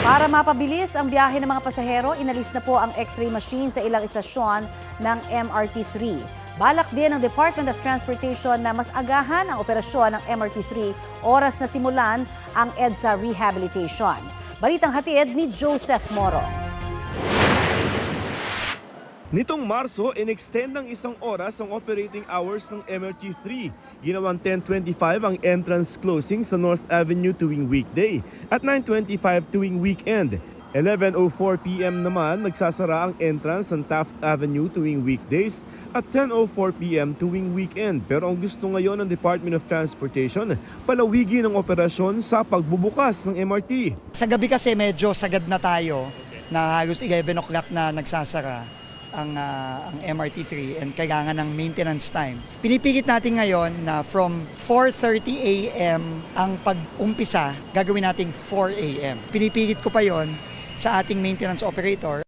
Para mapabilis ang biyahe ng mga pasahero, inalis na po ang X-ray machine sa ilang istasyon ng MRT3. Balak din ng Department of Transportation na mas agahan ang operasyon ng MRT3 oras na simulan ang EDSA rehabilitation. Balitang hatid ni Joseph Moro. Nitong Marso, in-extend ng 1 oras ang operating hours ng MRT3. Ginawang 10:25 ang entrance closing sa North Avenue tuwing weekday at 9:25 tuwing weekend. 11:04 p.m. naman nagsasara ang entrance ng Taft Avenue tuwing weekdays at 10:04 p.m. tuwing weekend. Pero ang gusto ngayon ng Department of Transportation, palawigin ang operasyon sa pagbubukas ng MRT. Sa gabi kasi medyo sagad na tayo na halos 11 o'clock na nagsasara ang MRT3 and kailangan ng maintenance time. Pinipigit natin ngayon na from 4:30 a.m. ang pag-umpisa, gagawin nating 4 a.m. Pinipigit ko pa yon sa ating maintenance operator.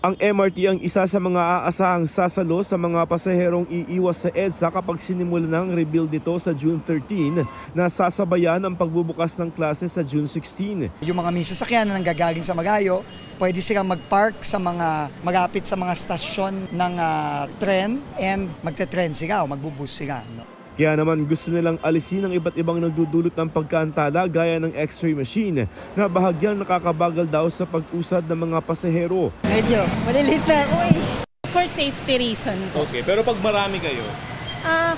Ang MRT ang isa sa mga aasahang sasalo sa mga pasaherong iiwas sa EDSA kapag sinimula ng rebuild nito sa June 13 na sasabayan ang pagbubukas ng klase sa June 16. Yung mga may sasakyan na nanggagaling sa Magayo, pwede silang mag-park sa mga malapit sa mga stasyon ng tren and magte-tren sila o magbubus sila. Kaya naman gusto nilang alisin ang iba't ibang nagdudulot ng pagkaantala gaya ng X-ray machine na bahagyang nakakabagal daw sa pag-usad ng mga pasahero. Medyo malilit na ako eh. For safety reason po. Okay, pero pag marami kayo?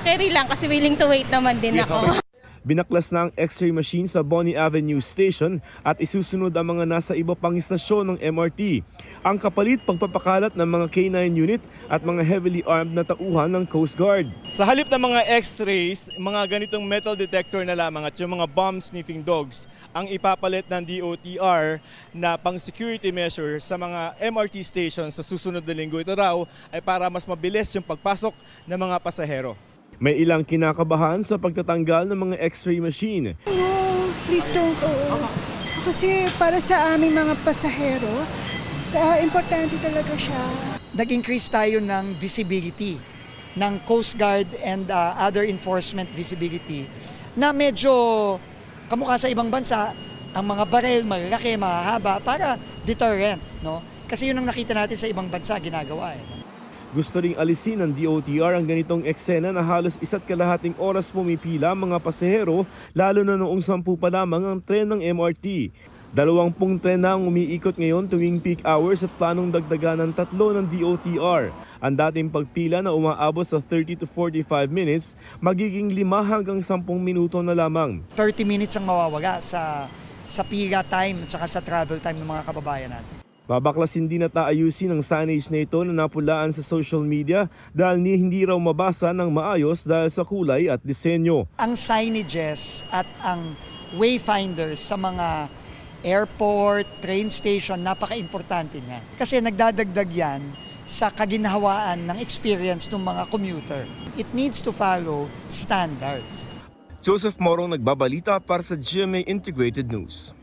Carry lang kasi willing to wait naman din ako. Binaklas na ang X-ray machine sa Bonnie Avenue Station at isusunod ang mga nasa iba pang istasyon ng MRT. Ang kapalit pagpapakalat ng mga K9 unit at mga heavily armed na tauhan ng Coast Guard. Sa halip ng mga X-rays, mga ganitong metal detector na lamang at yung mga bomb sniffing dogs ang ipapalit ng DOTR na pang security measure sa mga MRT stations sa susunod na linggo. Ito raw ay para mas mabilis yung pagpasok ng mga pasahero. May ilang kinakabahan sa pagtatanggal ng mga X-ray machine. No, please don't. Kasi para sa aming mga pasahero, importante talaga siya. Nag-increase tayo ng visibility ng Coast Guard and other enforcement visibility na medyo kamukha sa ibang bansa, ang mga baril malalaki, mahahaba para deterrent, no? Kasi yun ang nakita natin sa ibang bansa ginagawa eh. Gusto ring alisin ng DOTR ang ganitong eksena na halos 1.5 oras pumipila ang mga pasahero, lalo na noong 10 pa lamang ang tren ng MRT. 20 tren na ang umiikot ngayon tuwing peak hours at planong dagdagan ng 3 ng DOTR. Ang dating pagpila na umaabot sa 30 to 45 minutes, magiging 5 hanggang 10 minuto na lamang. 30 minutes ang mawawala sa pila time at saka sa travel time ng mga kababayan natin. Babaklasin din at aayusin ang signage na ito na napulaan sa social media dahil hindi raw mabasa ng maayos dahil sa kulay at disenyo. Ang signages at ang wayfinders sa mga airport, train station, napaka-importante niya. Kasi nagdadagdag yan sa kaginhawaan ng experience ng mga commuter. It needs to follow standards. Joseph Morong nagbabalita para sa GMA Integrated News.